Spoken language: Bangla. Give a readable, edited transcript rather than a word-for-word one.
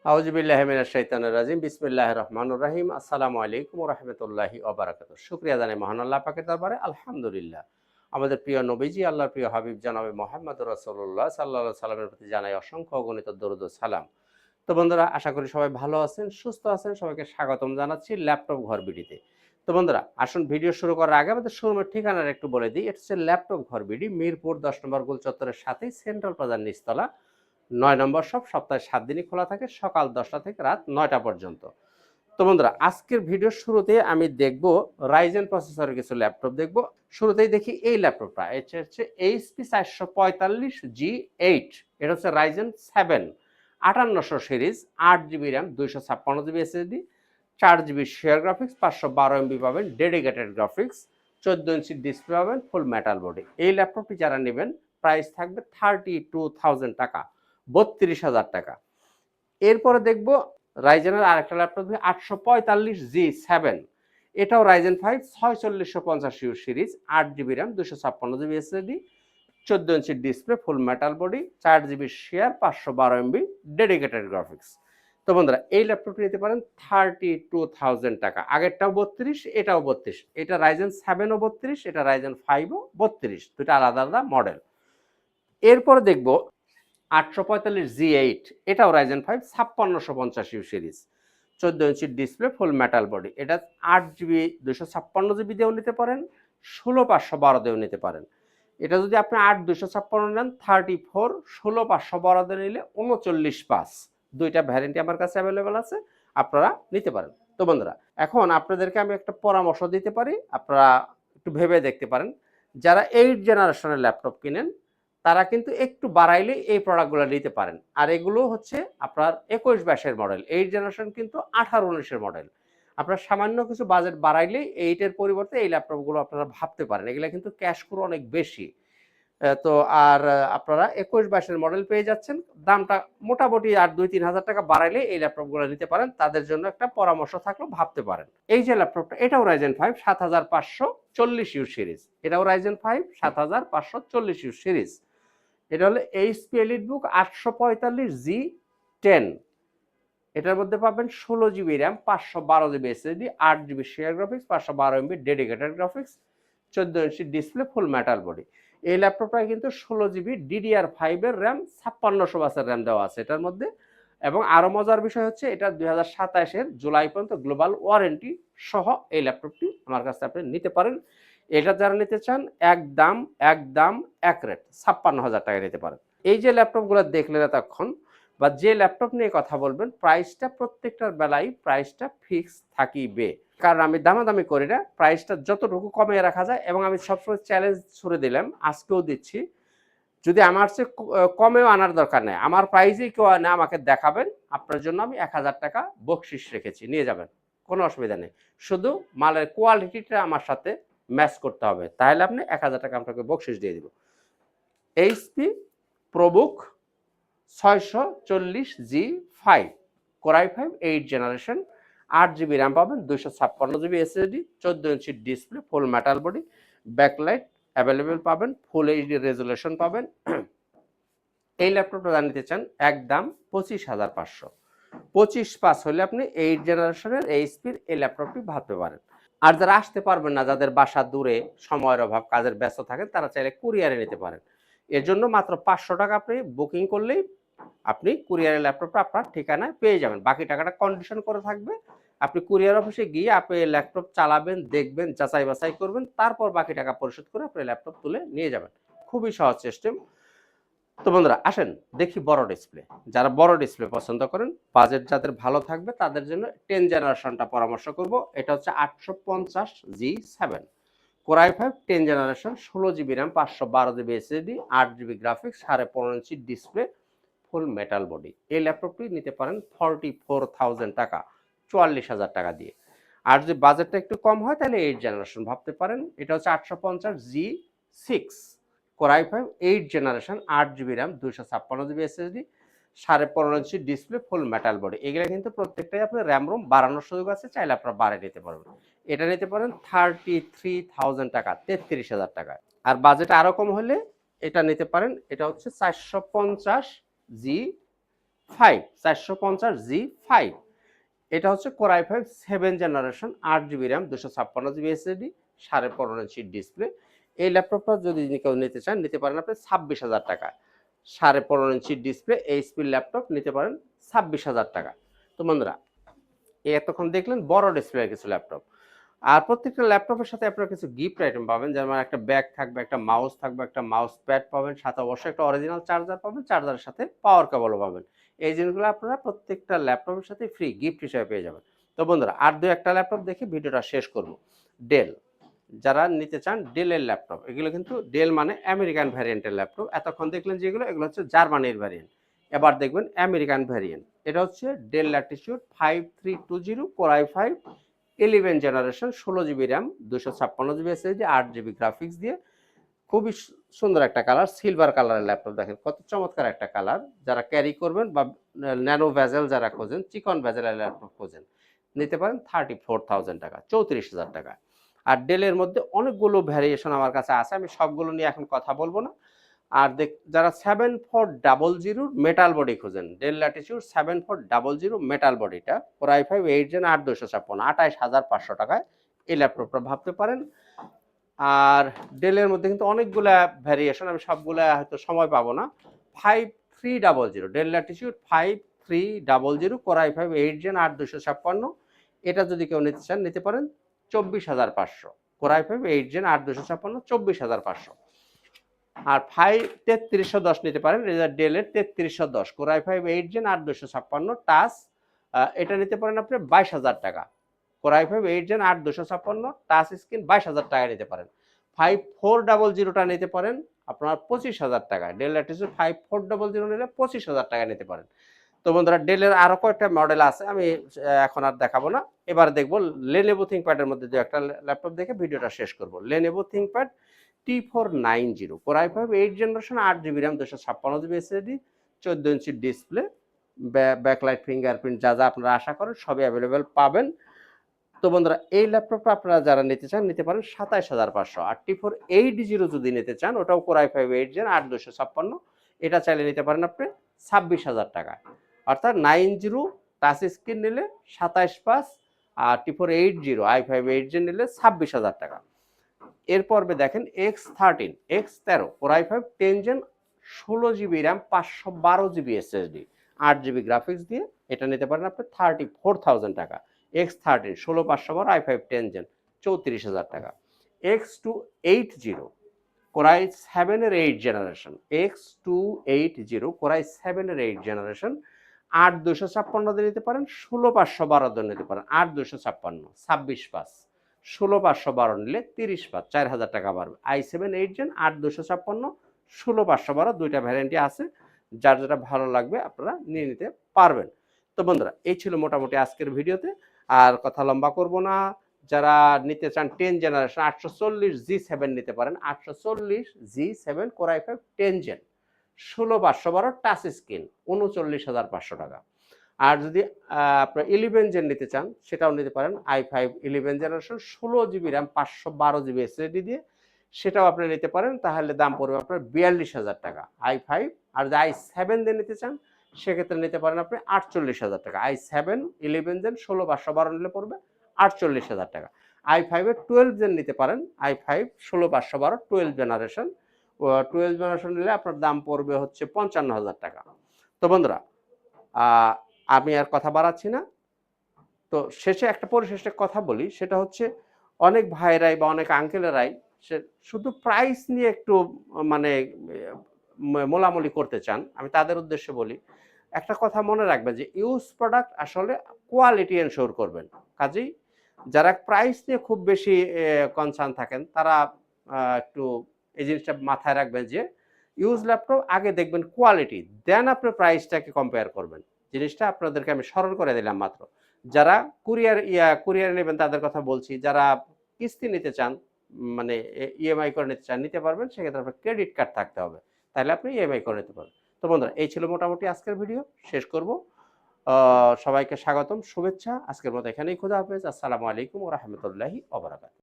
আউযুবিল্লাহি মিনাশ শাইতানির রাজিম। বিসমিল্লাহির রহমানির রহিম। আসসালামু আলাইকুম ওয়া রাহমাতুল্লাহি ওয়া বারাকাতুহু। শুকরিয়া জানাই মহান আল্লাহ পাকের দরবারে আলহামদুলিল্লাহ। আমাদের প্রিয় নবীজি আল্লাহর প্রিয় হাবিব জনাবে মুহাম্মদুর রাসূলুল্লাহ সাল্লাল্লাহু আলাইহি সাল্লামের প্রতি জানাই অসংখ্য অগণিত দরুদ ও সালাম। তো বন্ধুরা, আশা করি সবাই ভালো আছেন, সুস্থ আছেন। সবাইকে স্বাগতম জানাচ্ছি ল্যাপটপ ঘর বিডিতে। তো বন্ধুরা, আসুন ভিডিও শুরু করার আগে আমাদের শোরুমের ঠিকানাটা একটু বলে দিই। এটা হচ্ছে ল্যাপটপ ঘর বিডি, মিরপুর ১০ নম্বর গোল চত্বরের সাথেই সেন্ট্রাল প্লাজার নিচতলা, ৯ নম্বর শপ। সপ্তাহে ৭ দিনই খোলা থাকে, সকাল ১০টা থেকে রাত ৯টা পর্যন্ত। তো বন্ধুরা, আজকের ভিডিওর শুরুতে আমি দেখব রাইজেন প্রসেসরের কিছু ল্যাপটপ দেখব। শুরুতেই দেখি এই ল্যাপটপটা। এটা হচ্ছে এইচপি 445G8। এটা হচ্ছে Ryzen 7 5800 series, 8 GB RAM, 256 GB SSD, 4 GB share graphics, 512 MB পাবেন ডেডিকেটেড গ্রাফিক্স, 14 ইঞ্চি ডিসপ্লে পাবেন, ফুল মেটাল বডি। এই ল্যাপটপটি যারা নেবেন প্রাইস থাকবে 32,000 টাকা, 32,000 টাকা। এরপরে দেখব রাইজেনের আরেকটা ল্যাপটপ 845G7। এটাও Ryzen 5 4650U series, 8 GB RAM, 256 GB SSD, 14 inch display, full metal body, 4 GB share, 512 MB dedicated graphics. তো বন্ধুরা, এই ল্যাপটপটি নিতে পারেন 32,000 টাকা। আগেরটাও 32, এটাও 32। এটা রাইজেন 7ও 32, এটা রাইজেন 5ও 32। দুটো আলাদা আলাদা মডেল। এরপরে দেখব 845G8। এটাও Ryzen 5 5650U series, 14 inch display, full metal body. এটা 8 জিবি 256 জিবি দিয়েও নিতে পারেন, 16512 দিয়েও নিতে পারেন। এটা যদি আপনি 8 256 নেন 34, 16512 দিয়ে নিলে 39,500। দুইটা ভ্যারিয়েন্টই আমার কাছে অ্যাভেলেবেল আছে, আপনারা নিতে পারেন। তো বন্ধুরা, এখন আপনাদেরকে আমি একটা পরামর্শ দিতে পারি, আপনারা একটু ভেবে দেখতে পারেন। যারা 8 জেনারেশনের ল্যাপটপ কিনেন তারা কিন্তু একটু বাড়াইলে এই প্রোডাক্টগুলো নিতে পারেন। আর এগুলো হচ্ছে আপনার 21-22 মডেল। 8 জেনারেশন কিন্তু 18-19 মডেল। আপনার সামান্য কিছু বাজেট বাড়াইলেই 8 এর পরিবর্তে এই ল্যাপটপগুলো আপনারা ভাবতে পারেন। এগুলা কিন্তু ক্যাশ করে অনেক বেশি। তো আর আপনারা 21-22 মডেল পেয়ে যাচ্ছেন। দামটা মোটামুটি আর 2-3 হাজার টাকা বাড়াইলে এই ল্যাপটপগুলো নিতে পারেন। তাদের জন্য একটা পরামর্শ থাকলো, ভাবতে পারেন। এই যে ল্যাপটপটা, এটাও রাইজেন 5 7540U সিরিজ। এটাও রাইজেন 5 7540U সিরিজ। এটা হলো এইচপি এলিটবুক 845G10। এটার মধ্যে পাবেন 16 GB RAM, 512 GB SSD, 8 GB share graphics, 512 MB dedicated graphics, 14 inch display, full metal body. এই ল্যাপটপটায় কিন্তু 16 জিবি DDR5 এর র্যাম, 5600 বাসের র্যাম দেওয়া আছে এটার মধ্যে। এবং আরো মজার বিষয় হচ্ছে এটা 2027-এর জুলাই পর্যন্ত গ্লোবাল ওয়ারেন্টি সহ এই ল্যাপটপটি আমার কাছে আপনি নিতে পারেন। এটা যারা নিতে চান একদম একদম এক রেট 56,000 টাকায় নিতে পারেন। এই যে ল্যাপটপগুলো দেখলেন এতক্ষণ, বা যে ল্যাপটপ নিয়ে কথা বলবেন, প্রাইসটা প্রত্যেকটার বেলায় প্রাইসটা ফিক্স থাকিবে। কারণ আমি দামাদামি করি না, প্রাইসটা যতটুকু কমিয়ে রাখা যায়। এবং আমি সবসময় চ্যালেঞ্জ ছুড়ে দিলাম, আজকেও দিচ্ছি, যদি আমার চেয়ে কমেও আনার দরকার নেই, আমার প্রাইসেই কেউ আনে আমাকে দেখাবেন, আপনার জন্য আমি 1,000 টাকা বকশিস রেখেছি, নিয়ে যাবেন, কোনো অসুবিধা নেই। শুধু মালের কোয়ালিটিটা আমার সাথে ম্যাচ করতে হবে, তাহলে আপনি 1,000 টাকা আপনাকে বকশিস দিয়ে দিব। HP ProBook 640G5, Core i 5 8 generation, 8 GB RAM পাবেন, 256 GB SSD, 14 inch display, full metal body, backlight available পাবেন, ফুল এইচডি রেজুলেশন পাবেন। এই ল্যাপটপটা জানতে চান একদম 25,500। 25,500 হলে আপনি 8 জেনারেশনের এইচপির এই ল্যাপটপটি ভাবতে পারেন। আর যারা আসতে পারবেন না, যাদের বাসা দূরে, সময়ের অভাব, কাজের ব্যস্ত থাকেন, তারা চাইলে কুরিয়ারে নিতে পারেন। এর জন্য মাত্র 500 টাকা আপনি বুকিং করলেই আপনি কুরিয়ারের ল্যাপটপটা আপনার ঠিকানায় পেয়ে যাবেন। বাকি টাকাটা কন্ডিশন করে থাকবে। আপনি কুরিয়ার অফিসে গিয়ে আপনি ল্যাপটপ চালাবেন, দেখবেন, যাচাই বাছাই করবেন, তারপর বাকি টাকা পরিশোধ করে আপনি ল্যাপটপ তুলে নিয়ে যাবেন। খুবই সহজ সিস্টেম। তো বন্ধুরা, আসেন দেখি বড় ডিসপ্লে। যারা বড় ডিসপ্লে পছন্দ করেন, বাজেট যাদের ভালো থাকবে, তাদের জন্য 10 জেনারেশনটা পরামর্শ করব। এটা হচ্ছে 850G7, core i 5 10 generation, 16 GB RAM, 512 GB SSD, 8 GB graphics, 15.5 ইঞ্চি ডিসপ্লে, ফুল মেটাল বডি। এই ল্যাপটপটি নিতে পারেন 44,000 টাকা, 44,000 টাকা দিয়ে। আর যদি বাজেটটা একটু কম হয় তাহলে 8 জেনারেশন ভাবতে পারেন। এটা হচ্ছে 850G6, core i 5 8 generation, 8 GB RAM, 256 GB SSD, 15.5 ইঞ্চি ডিসপ্লে, ফুল মেটাল বডি। এগুলো কিন্তু প্রত্যেকটাই আপনার র্যাম রোম বাড়ানোর সুযোগ আছে, চাইলে আপনারা বাড়িয়ে নিতে পারবেন। এটা নিতে পারেন 33,000 টাকা, 33,000 টাকায়। আর বাজেট আরো কম হলে এটা নিতে পারেন। এটা হচ্ছে 450G 450G5। এটা হচ্ছে Core i5 7 generation, 8GB RAM, 256GB SSD, 15.5 inch display. এই ল্যাপটপটা যদি কেউ নিতে চান নিতে পারেন আপনি 26,000 টাকা। 15.5 ইঞ্চি ডিসপ্লে এইচপি ল্যাপটপ নিতে পারেন 26,000 টাকা। তো বন্ধুরা, এতক্ষণ দেখলেন বড় ডিসপ্লের কিছু ল্যাপটপ। আর প্রত্যেকটা ল্যাপটপের সাথে আপনারা কিছু গিফট আইটেম পাবেন, যেমন একটা ব্যাগ থাকবে, একটা মাউস থাকবে, একটা মাউস প্যাড পাবেন, সাথে অবশ্যই একটা অরিজিনাল চার্জার পাবেন, চার্জারের সাথে পাওয়ার কেবলও পাবেন। এই জিনিসগুলো আপনারা প্রত্যেকটা ল্যাপটপের সাথে ফ্রি গিফট হিসেবে পেয়ে যাবেন। তো বন্ধুরা, আর দু একটা ল্যাপটপ দেখে ভিডিওটা শেষ করব। ডেল, যারা নিতে চান ডেলের ল্যাপটপ, এগুলো কিন্তু ডেল মানে আমেরিকান ভ্যারিয়েন্টের ল্যাপটপ। এতক্ষণ দেখলেন যেগুলো, এগুলো হচ্ছে জার্মানির ভ্যারিয়েন্ট। এবার দেখবেন আমেরিকান ভ্যারিয়েন্ট। এটা হচ্ছে del Latitude 5320 Core i5 11 generation, 16GB RAM, 256GB SSD, 8GB graphics দিয়ে। খুবই সুন্দর একটা কালার, সিলভার কালারের ল্যাপটপ। দেখেন কত চমৎকার একটা কালার। যারা ক্যারি করবেন বা ন্যানো ভেজেল যারা খোঁজেন, চিকন ভেজেলের ল্যাপটপ খোঁজেন, নিতে পারেন 34,000 টাকা, 34,000 টাকা। আর ডেলের মধ্যে অনেকগুলো ভ্যারিয়েশন আমার কাছে আছে, আমি সবগুলো নিয়ে এখন কথা বলবো না। আর যারা 7400 মেটাল বডি খোঁজেন, ডেল ল্যাটিটিউড 7400 মেটাল বডিটা, Core i5 8 Gen 8256, 28,500 টাকায় এই ল্যাপটপটা ভাবতে পারেন। আর ডেলের মধ্যে কিন্তু অনেকগুলা ভ্যারিয়েশন, আমি সবগুলা হয়তো সময় পাবো না। 5300 del Latitude 5300 Core i5 8 Gen 8256, এটা যদি কেউ নিতে চান নিতে পারেন 24,500। Core i5 8 Gen 8256, 24,500। আর 3310 নিতে পারেন, ডেলের 3310 Core i5 8 Gen 8256 টাচ, এটা নিতে পারেন আপনি 22,000 টাকা। Core i5 8 Gen 8256 touch screen 22,000 টাকা নিতে পারেন। 5400টা নিতে পারেন আপনার 25,000 টাকা। ডেল ল্যাটিটিউড 5400 নিলে 25,000 টাকা নিতে পারেন। তো বন্ধুরা, ডেলের আরো কয়েকটা মডেল আছে, আমি এখন আর দেখাবো না। এবার দেখবো Lenovo ThinkPad-এর মধ্যে যে একটা ল্যাপটপ দেখে ভিডিওটা শেষ করব। Lenovo ThinkPad T490 Core i5 8 generation, 8GB RAM, 256GB SSD, 14 inch display, backlight, fingerprint, যা যা আপনারা আশা করেন সবই অ্যাভেলেবেল পাবেন। তো বন্ধুরা, এই ল্যাপটপটা আপনারা যারা নিতে চান নিতে পারেন 27,500। আর T480 যদি নিতে চান, ওটাও Core i5 8 Gen 8256, এটা চাইলে নিতে পারেন আপনি 26,000 টাকা। অর্থাৎ 90 টাচ স্ক্রিন নিলে 27,500, আর T480 i5 8 Gen নিলে 26,000 টাকা। এরপর দেখেন X13 Core i5 10 Gen, 16GB RAM, 512GB SSD, 8GB graphics দিয়ে, এটা নিতে পারেন আপনি 34,000 টাকা। X13 16512 i5 10 Gen, 34,000 টাকা। X280 Core i7 এর 8 জেনারেশন, X280 Core i7 এর 8 জেনারেশন, 8256 দিয়ে নিতে পারেন, 16512 দিয়ে নিতে পারেন। 8256 26,500, 16512 নিলে 30,500, 4,000 টাকা বাড়বে। i7 8 Gen 8256, 16512 দুইটা ভ্যারিয়েন্টই আছে, যার যেটা ভালো লাগবে আপনারা নিয়ে নিতে পারবেন। তো বন্ধুরা, এই ছিল মোটামুটি আজকের ভিডিওতে, আর কথা লম্বা করব না। যারা নিতে চান 10 জেনারেশন 840G7 নিতে পারেন, 840G7 Core i5 10 Gen, 16512 touch screen, 39,500 টাকা। আর যদি আপনার 11 জেন নিতে চান, সেটাও নিতে পারেন, i5 11 generation, 16GB RAM, 512GB SSD দিয়ে, সেটাও আপনি নিতে পারেন। তাহলে দাম পড়বে আপনার 42,000 টাকা i5। আর যদি i7 দিয়ে নিতে চান, সেক্ষেত্রে নিতে পারেন আপনি 48,000 টাকা। i7 11 জেন 16512 নিলে পড়বে 48,000 টাকা। i5 এর 12 জেন নিতে পারেন, i5 16512 12 জেনারেশন, 12 জেনারেশন নিলে আপনার দাম পড়বে হচ্ছে 55,000 টাকা। তো বন্ধুরা, আমি আর কথা বাড়াচ্ছি না। তো শেষে একটা পরিশেষে কথা বলি, সেটা হচ্ছে অনেক ভাইরাই বা অনেক আঙ্কেলেরাই সে শুধু প্রাইস নিয়ে একটু মানে মোলামুলি করতে চান। আমি তাদের উদ্দেশ্যে বলি, একটা কথা মনে রাখবেন যে ইউজ প্রোডাক্ট আসলে কোয়ালিটি এনশিওর করবেন। কাজেই যারা প্রাইস নিয়ে খুব বেশি কনসার্ন থাকেন, তারা একটু এই জিনিসটা মাথায় রাখবেন যে ইউজ ল্যাপটপ আগে দেখবেন কোয়ালিটি, দেন আপনি প্রাইসটাকে কম্পেয়ার করবেন। জিনিসটা আপনাদেরকে আমি স্মরণ করে দিলাম মাত্র। যারা কুরিয়ার নেবেন তাদের কথা বলছি। যারা কিস্তি নিতে চান, মানে ইএমআই করে নিতে চান, নিতে পারবেন। সেক্ষেত্রে আপনার ক্রেডিট কার্ড থাকতে হবে, তাহলে আপনি ইএমআই করে নিতে পারবেন। তো বন্ধুরা, এই ছিল মোটামুটি আজকের ভিডিও, শেষ করব। সবাইকে স্বাগতম, শুভেচ্ছা। আজকের মতো এখানেই, খোদা হাফেজ। আসসালামু আলাইকুম ওয়া রাহমাতুল্লাহি ওয়া বারাকাতুহু।